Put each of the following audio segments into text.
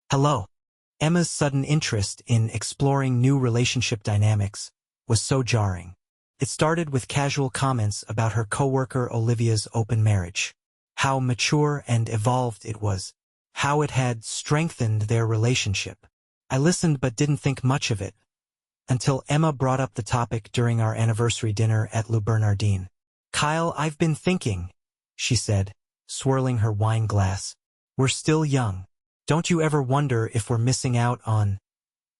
Hello. Emma's sudden interest in exploring new relationship dynamics was so jarring. It started with casual comments about her coworker Olivia's open marriage. How mature and evolved it was. How it had strengthened their relationship. I listened but didn't think much of it, until Emma brought up the topic during our anniversary dinner at Le Bernardin. "Kyle, I've been thinking," she said, swirling her wine glass. "We're still young. Don't you ever wonder if we're missing out on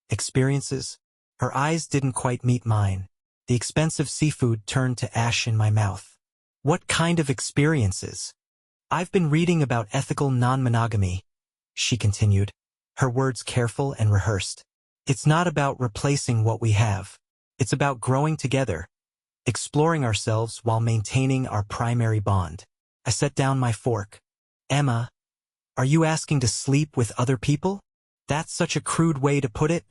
experiences?" Her eyes didn't quite meet mine. The expensive seafood turned to ash in my mouth. "What kind of experiences?" "I've been reading about ethical non-monogamy," she continued, her words careful and rehearsed. "It's not about replacing what we have. It's about growing together, exploring ourselves while maintaining our primary bond." I set down my fork. "Emma, are you asking to sleep with other people? That's such a crude way to put it,"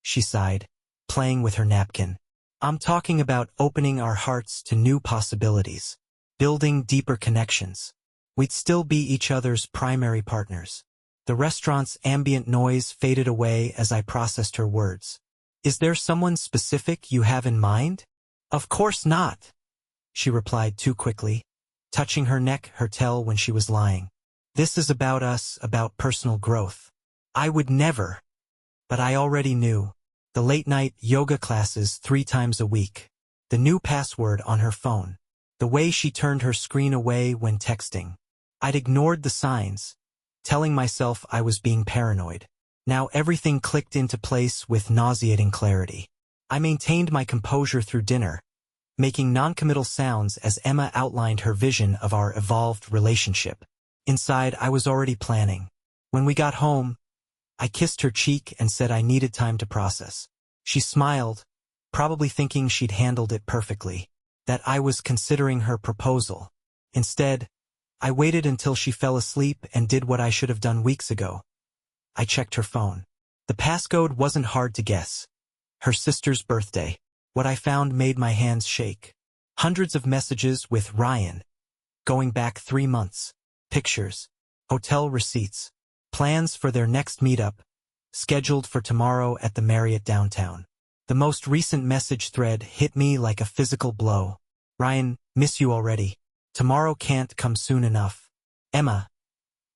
she sighed, playing with her napkin. "I'm talking about opening our hearts to new possibilities, building deeper connections. We'd still be each other's primary partners." The restaurant's ambient noise faded away as I processed her words. "Is there someone specific you have in mind?" "Of course not," she replied too quickly, touching her neck, her tail when she was lying. "This is about us, about personal growth. I would never." But I already knew. The late-night yoga classes 3 times a week. The new password on her phone. The way she turned her screen away when texting. I'd ignored the signs, telling myself I was being paranoid. Now everything clicked into place with nauseating clarity. I maintained my composure through dinner, making non-committal sounds as Emma outlined her vision of our evolved relationship. Inside, I was already planning. When we got home, I kissed her cheek and said I needed time to process. She smiled, probably thinking she'd handled it perfectly, that I was considering her proposal. Instead, I waited until she fell asleep and did what I should have done weeks ago. I checked her phone. The passcode wasn't hard to guess. Her sister's birthday. What I found made my hands shake. Hundreds of messages with Ryan, going back 3 months. Pictures, hotel receipts, plans for their next meetup, scheduled for tomorrow at the Marriott downtown. The most recent message thread hit me like a physical blow. "Ryan, miss you already. Tomorrow can't come soon enough. Emma,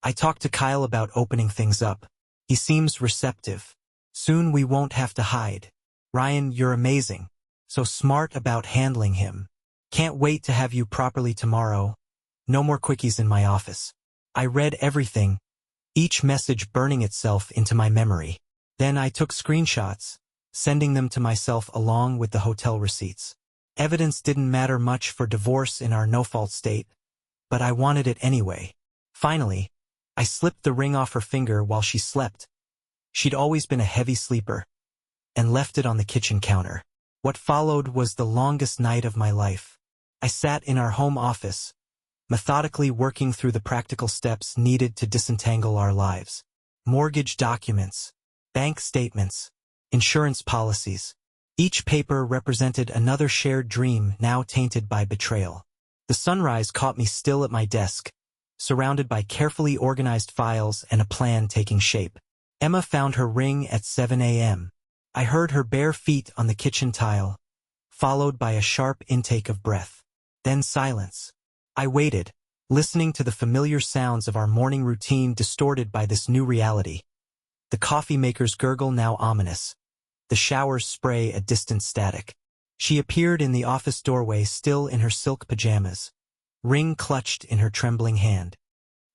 I talked to Kyle about opening things up. He seems receptive. Soon we won't have to hide. Ryan, you're amazing. So smart about handling him. Can't wait to have you properly tomorrow. No more quickies in my office." I read everything, each message burning itself into my memory. Then I took screenshots, sending them to myself along with the hotel receipts. Evidence didn't matter much for divorce in our no-fault state, but I wanted it anyway. Finally, I slipped the ring off her finger while she slept. She'd always been a heavy sleeper, and left it on the kitchen counter. What followed was the longest night of my life. I sat in our home office, methodically working through the practical steps needed to disentangle our lives. Mortgage documents, bank statements, insurance policies. Each paper represented another shared dream now tainted by betrayal. The sunrise caught me still at my desk, surrounded by carefully organized files and a plan taking shape. Emma found her ring at 7 a.m. I heard her bare feet on the kitchen tile, followed by a sharp intake of breath. Then silence. I waited, listening to the familiar sounds of our morning routine distorted by this new reality. The coffee maker's gurgle now ominous. The shower's spray a distant static. She appeared in the office doorway still in her silk pajamas, ring clutched in her trembling hand.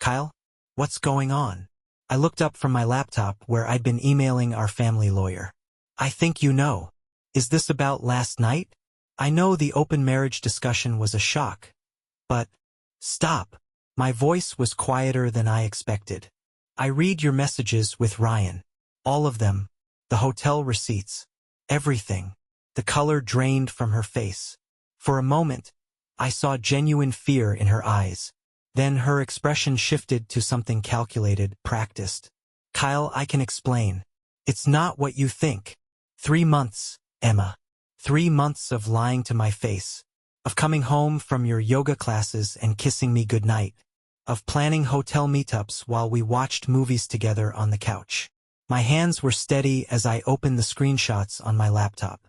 "Kyle, what's going on?" I looked up from my laptop where I'd been emailing our family lawyer. "I think you know. Is this about last night? I know the open marriage discussion was a shock, but..." "Stop." My voice was quieter than I expected. "I read your messages with Ryan. All of them. The hotel receipts. Everything." The color drained from her face. For a moment, I saw genuine fear in her eyes. Then her expression shifted to something calculated, practiced. "Kyle, I can explain. It's not what you think. 3 months, Emma. 3 months of lying to my face. Of coming home from your yoga classes and kissing me goodnight. Of planning hotel meetups while we watched movies together on the couch. My hands were steady as I opened the screenshots on my laptop.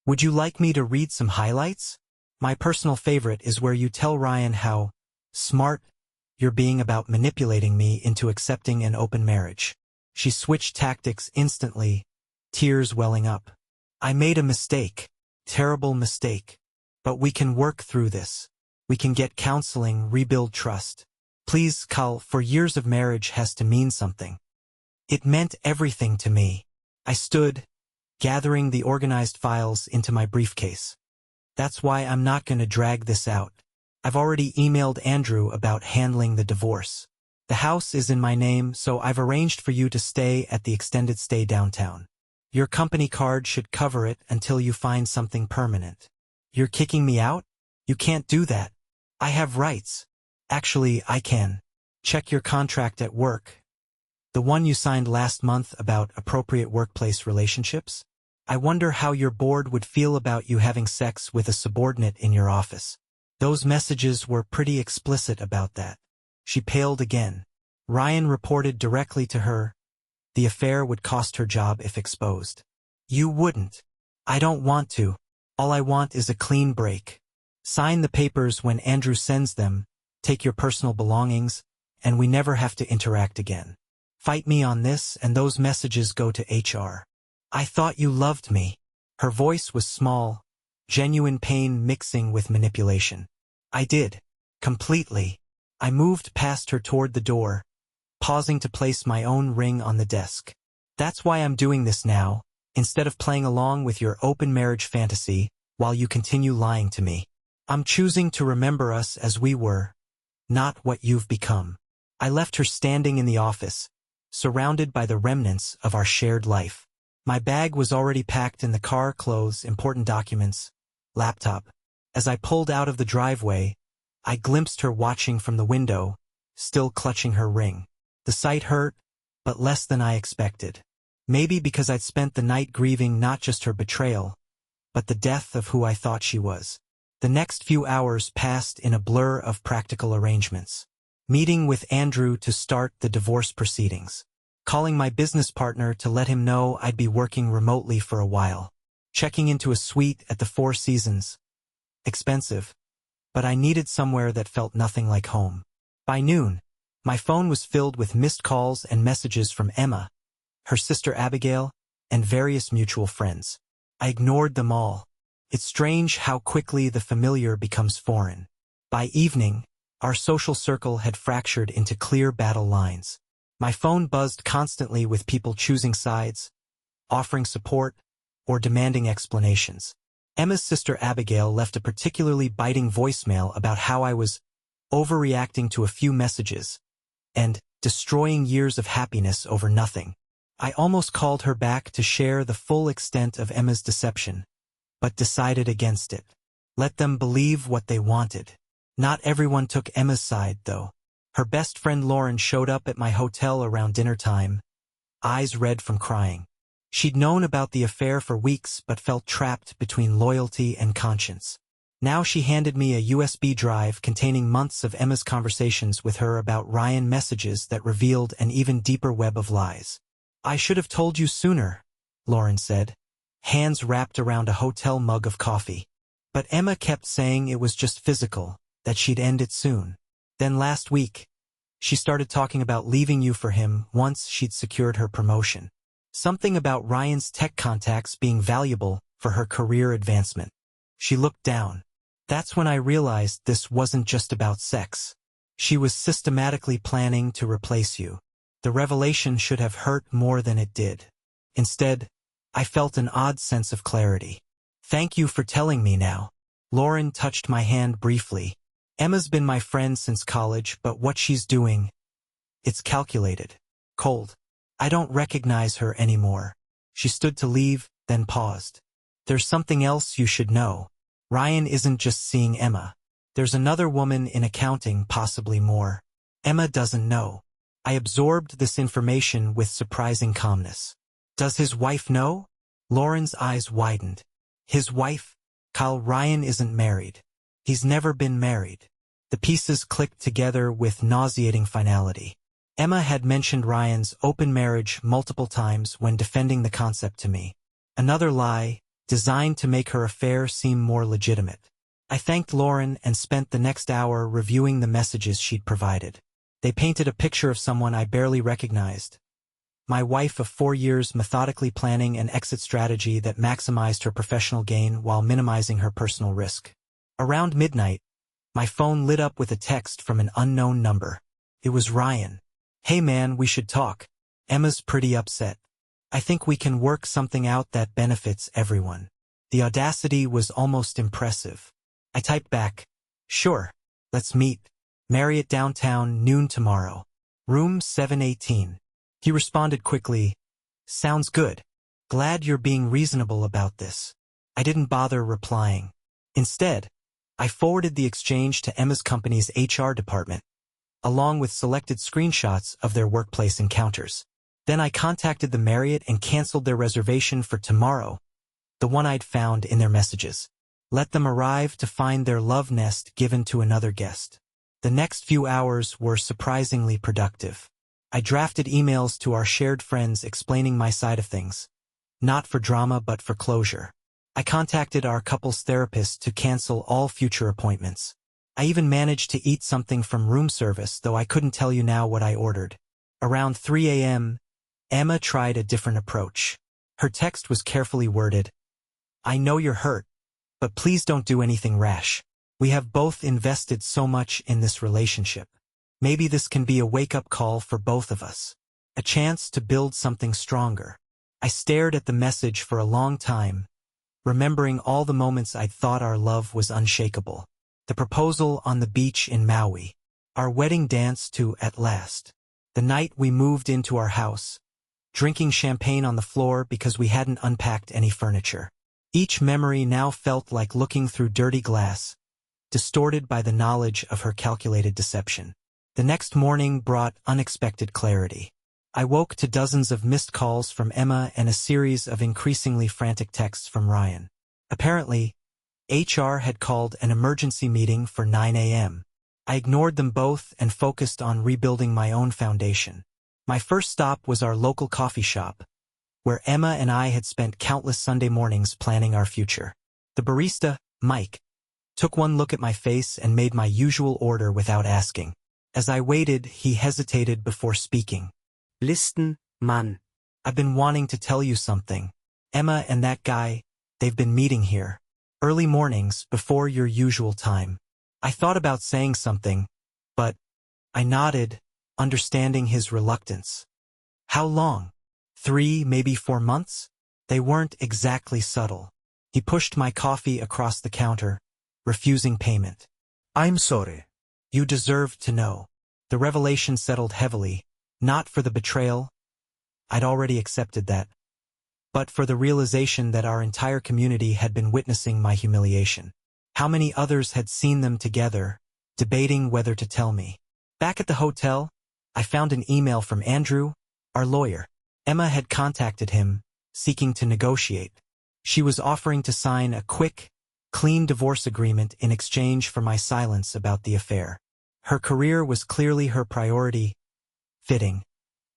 Would you like me to read some highlights? My personal favorite is where you tell Ryan how smart you're being about manipulating me into accepting an open marriage. She switched tactics instantly, tears welling up. I made a mistake. Terrible mistake. But we can work through this. We can get counseling, rebuild trust. Please, Kal, for years of marriage has to mean something. It meant everything to me. I stood, gathering the organized files into my briefcase. That's why I'm not going to drag this out. I've already emailed Andrew about handling the divorce. The house is in my name, so I've arranged for you to stay at the extended stay downtown. Your company card should cover it until you find something permanent. You're kicking me out? You can't do that. I have rights. Actually, I can. Check your contract at work. The one you signed last month about appropriate workplace relationships? I wonder how your board would feel about you having sex with a subordinate in your office. Those messages were pretty explicit about that. She paled again. Ryan reported directly to her. The affair would cost her job if exposed. You wouldn't. I don't want to. All I want is a clean break. Sign the papers when Andrew sends them, take your personal belongings, and we never have to interact again. Fight me on this and those messages go to HR. I thought you loved me. Her voice was small, genuine pain mixing with manipulation. I did. Completely. I moved past her toward the door, pausing to place my own ring on the desk. That's why I'm doing this now, instead of playing along with your open marriage fantasy while you continue lying to me. I'm choosing to remember us as we were, not what you've become. I left her standing in the office, surrounded by the remnants of our shared life. My bag was already packed in the car, clothes, important documents, laptop. As I pulled out of the driveway, I glimpsed her watching from the window, still clutching her ring. The sight hurt, but less than I expected. Maybe because I'd spent the night grieving not just her betrayal, but the death of who I thought she was. The next few hours passed in a blur of practical arrangements. Meeting with Andrew to start the divorce proceedings. Calling my business partner to let him know I'd be working remotely for a while. Checking into a suite at the Four Seasons. Expensive, but I needed somewhere that felt nothing like home. By noon, my phone was filled with missed calls and messages from Emma, her sister Abigail, and various mutual friends. I ignored them all. It's strange how quickly the familiar becomes foreign. By evening, our social circle had fractured into clear battle lines. My phone buzzed constantly with people choosing sides, offering support, or demanding explanations. Emma's sister Abigail left a particularly biting voicemail about how I was overreacting to a few messages and destroying years of happiness over nothing. I almost called her back to share the full extent of Emma's deception, but decided against it. Let them believe what they wanted. Not everyone took Emma's side, though. Her best friend Lauren showed up at my hotel around dinner time, eyes red from crying. She'd known about the affair for weeks but felt trapped between loyalty and conscience. Now she handed me a USB drive containing months of Emma's conversations with her about Ryan, messages that revealed an even deeper web of lies. I should have told you sooner, Lauren said, hands wrapped around a hotel mug of coffee. But Emma kept saying it was just physical, that she'd end it soon. Then last week, she started talking about leaving you for him once she'd secured her promotion. Something about Ryan's tech contacts being valuable for her career advancement. She looked down. That's when I realized this wasn't just about sex. She was systematically planning to replace you. The revelation should have hurt more than it did. Instead, I felt an odd sense of clarity. Thank you for telling me now. Lauren touched my hand briefly. Emma's been my friend since college, but what she's doing, it's calculated. Cold. I don't recognize her anymore. She stood to leave, then paused. There's something else you should know. Ryan isn't just seeing Emma. There's another woman in accounting, possibly more. Emma doesn't know. I absorbed this information with surprising calmness. Does his wife know? Lauren's eyes widened. His wife? Kyle, Ryan isn't married. He's never been married. The pieces clicked together with nauseating finality. Emma had mentioned Ryan's open marriage multiple times when defending the concept to me. Another lie, designed to make her affair seem more legitimate. I thanked Lauren and spent the next hour reviewing the messages she'd provided. They painted a picture of someone I barely recognized. My wife of 4 years methodically planning an exit strategy that maximized her professional gain while minimizing her personal risk. Around midnight, my phone lit up with a text from an unknown number. It was Ryan. "Hey man, we should talk. Emma's pretty upset. I think we can work something out that benefits everyone." The audacity was almost impressive. I typed back, "Sure, let's meet. Marriott downtown, noon tomorrow. Room 718. He responded quickly, "Sounds good. Glad you're being reasonable about this." I didn't bother replying. Instead, I forwarded the exchange to Emma's company's HR department, along with selected screenshots of their workplace encounters. Then I contacted the Marriott and canceled their reservation for tomorrow, the one I'd found in their messages. Let them arrive to find their love nest given to another guest. The next few hours were surprisingly productive. I drafted emails to our shared friends explaining my side of things. Not for drama but for closure. I contacted our couple's therapist to cancel all future appointments. I even managed to eat something from room service, though I couldn't tell you now what I ordered. Around 3 a.m., Emma tried a different approach. Her text was carefully worded. "I know you're hurt, but please don't do anything rash. We have both invested so much in this relationship. Maybe this can be a wake-up call for both of us. A chance to build something stronger." I stared at the message for a long time, remembering all the moments I'd thought our love was unshakable. The proposal on the beach in Maui. Our wedding dance to At Last. The night we moved into our house, drinking champagne on the floor because we hadn't unpacked any furniture. Each memory now felt like looking through dirty glass, distorted by the knowledge of her calculated deception. The next morning brought unexpected clarity. I woke to dozens of missed calls from Emma and a series of increasingly frantic texts from Ryan. Apparently, HR had called an emergency meeting for 9 a.m. I ignored them both and focused on rebuilding my own foundation. My first stop was our local coffee shop, where Emma and I had spent countless Sunday mornings planning our future. The barista, Mike, took one look at my face and made my usual order without asking. As I waited, he hesitated before speaking. "Listen, man. I've been wanting to tell you something. Emma and that guy, they've been meeting here. Early mornings, before your usual time." I thought about saying something, but I nodded, understanding his reluctance. "How long? 3, maybe 4 months?" They weren't exactly subtle. He pushed my coffee across the counter, refusing payment. "I'm sorry." "You deserved to know." The revelation settled heavily, not for the betrayal. I'd already accepted that. But for the realization that our entire community had been witnessing my humiliation. How many others had seen them together, debating whether to tell me. Back at the hotel, I found an email from Andrew, our lawyer. Emma had contacted him, seeking to negotiate. She was offering to sign a quick, clean divorce agreement in exchange for my silence about the affair. Her career was clearly her priority, fitting,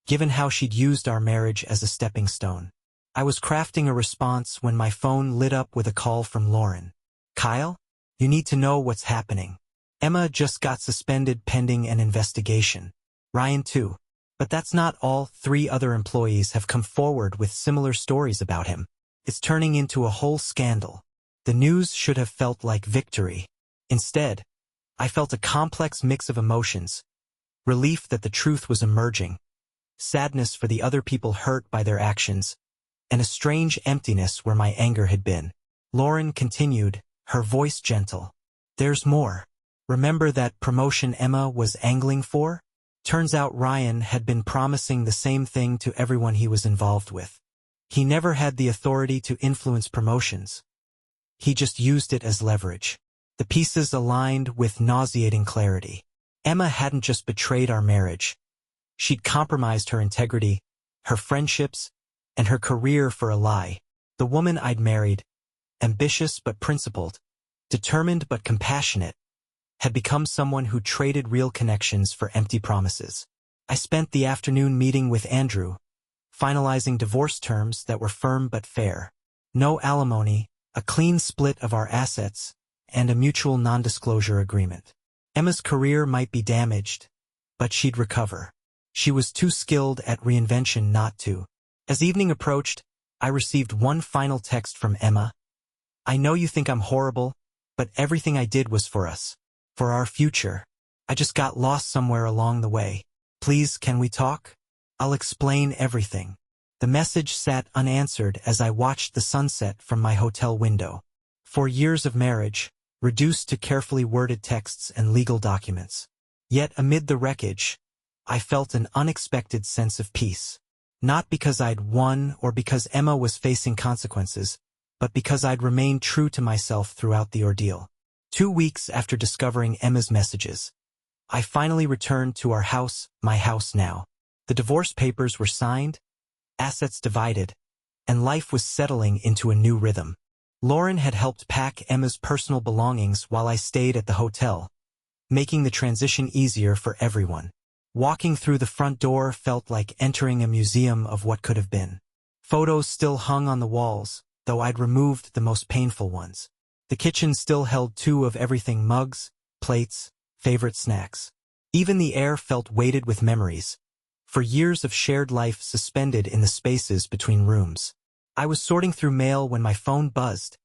given how she'd used our marriage as a stepping stone. I was crafting a response when my phone lit up with a call from Lauren. "Kyle? You need to know what's happening. Emma just got suspended pending an investigation. Ryan too. But that's not all. 3 other employees have come forward with similar stories about him. It's turning into a whole scandal." The news should have felt like victory. Instead, I felt a complex mix of emotions. Relief that the truth was emerging, sadness for the other people hurt by their actions, and a strange emptiness where my anger had been. Lauren continued, her voice gentle. "There's more. Remember that promotion Emma was angling for? Turns out Ryan had been promising the same thing to everyone he was involved with. He never had the authority to influence promotions. He just used it as leverage." The pieces aligned with nauseating clarity. Emma hadn't just betrayed our marriage. She'd compromised her integrity, her friendships, and her career for a lie. The woman I'd married, ambitious but principled, determined but compassionate, had become someone who traded real connections for empty promises. I spent the afternoon meeting with Andrew, finalizing divorce terms that were firm but fair. No alimony, a clean split of our assets, and a mutual non-disclosure agreement. Emma's career might be damaged, but she'd recover. She was too skilled at reinvention not to. As evening approached, I received one final text from Emma. I know you think I'm horrible, but everything I did was for us. For our future. I just got lost somewhere along the way. Please, can we talk? I'll explain everything. The message sat unanswered as I watched the sunset from my hotel window. 4 years of marriage, reduced to carefully worded texts and legal documents. Yet amid the wreckage, I felt an unexpected sense of peace. Not because I'd won or because Emma was facing consequences, but because I'd remained true to myself throughout the ordeal. 2 weeks after discovering Emma's messages, I finally returned to our house, my house now. The divorce papers were signed, assets divided, and life was settling into a new rhythm. Lauren had helped pack Emma's personal belongings while I stayed at the hotel, making the transition easier for everyone. Walking through the front door felt like entering a museum of what could have been. Photos still hung on the walls, though I'd removed the most painful ones. The kitchen still held 2 of everything: mugs, plates, favorite snacks. Even the air felt weighted with memories, for years of shared life suspended in the spaces between rooms. I was sorting through mail when my phone buzzed.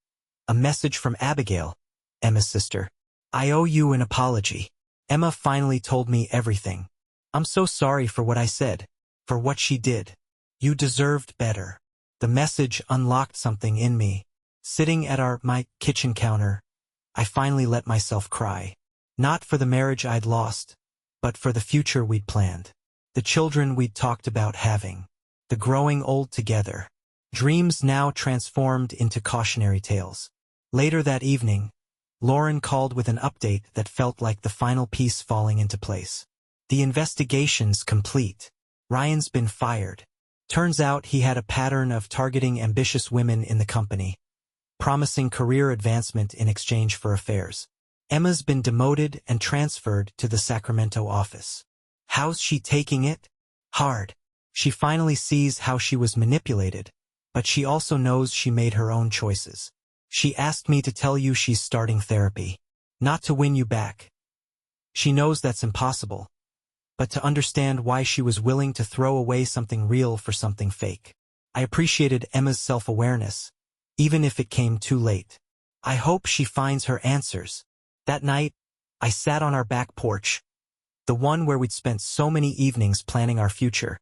A message from Abigail, Emma's sister. I owe you an apology. Emma finally told me everything. I'm so sorry for what I said, for what she did. You deserved better. The message unlocked something in me. Sitting at my kitchen counter, I finally let myself cry. Not for the marriage I'd lost, but for the future we'd planned. The children we'd talked about having. The growing old together. Dreams now transformed into cautionary tales. Later that evening, Lauren called with an update that felt like the final piece falling into place. The investigation's complete. Ryan's been fired. Turns out he had a pattern of targeting ambitious women in the company, promising career advancement in exchange for affairs. Emma's been demoted and transferred to the Sacramento office. How's she taking it? Hard. She finally sees how she was manipulated, but she also knows she made her own choices. She asked me to tell you she's starting therapy. Not to win you back. She knows that's impossible, but to understand why she was willing to throw away something real for something fake. I appreciated Emma's self-awareness, even if it came too late. I hope she finds her answers. That night, I sat on our back porch, the one where we'd spent so many evenings planning our future,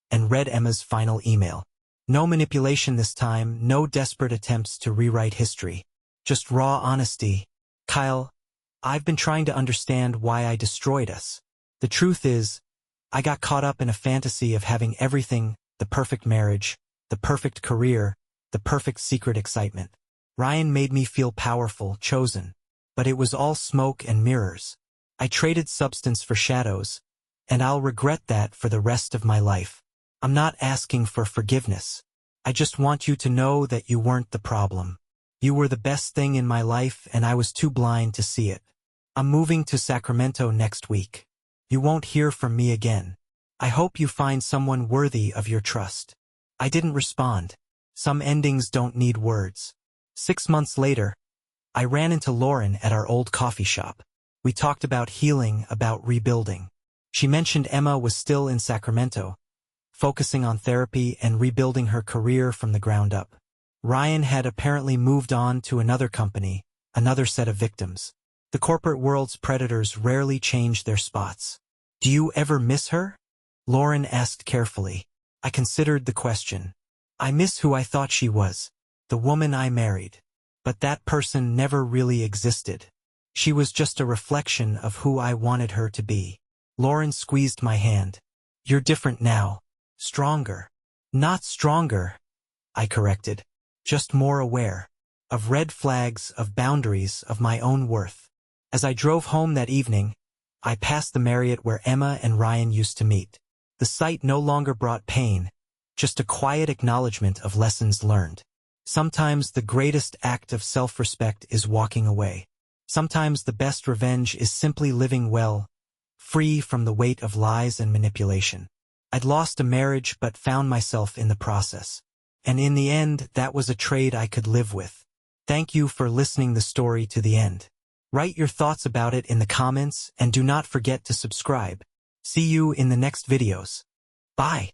and read Emma's final email. No manipulation this time, no desperate attempts to rewrite history. Just raw honesty. Kyle, I've been trying to understand why I destroyed us. The truth is, I got caught up in a fantasy of having everything: the perfect marriage, the perfect career, the perfect secret excitement. Ryan made me feel powerful, chosen. But it was all smoke and mirrors. I traded substance for shadows, and I'll regret that for the rest of my life. I'm not asking for forgiveness. I just want you to know that you weren't the problem. You were the best thing in my life, and I was too blind to see it. I'm moving to Sacramento next week. You won't hear from me again. I hope you find someone worthy of your trust. I didn't respond. Some endings don't need words. 6 months later, I ran into Lauren at our old coffee shop. We talked about healing, about rebuilding. She mentioned Emma was still in Sacramento, focusing on therapy and rebuilding her career from the ground up. Ryan had apparently moved on to another company, another set of victims. The corporate world's predators rarely change their spots. Do you ever miss her? Lauren asked carefully. I considered the question. I miss who I thought she was, the woman I married. But that person never really existed. She was just a reflection of who I wanted her to be. Lauren squeezed my hand. You're different now. Stronger. Not stronger, I corrected. Just more aware. Of red flags, of boundaries, of my own worth. As I drove home that evening, I passed the Marriott where Emma and Ryan used to meet. The sight no longer brought pain, just a quiet acknowledgement of lessons learned. Sometimes the greatest act of self-respect is walking away. Sometimes the best revenge is simply living well, free from the weight of lies and manipulation. I'd lost a marriage but found myself in the process. And in the end, that was a trade I could live with. Thank you for listening the story to the end. Write your thoughts about it in the comments and do not forget to subscribe. See you in the next videos. Bye.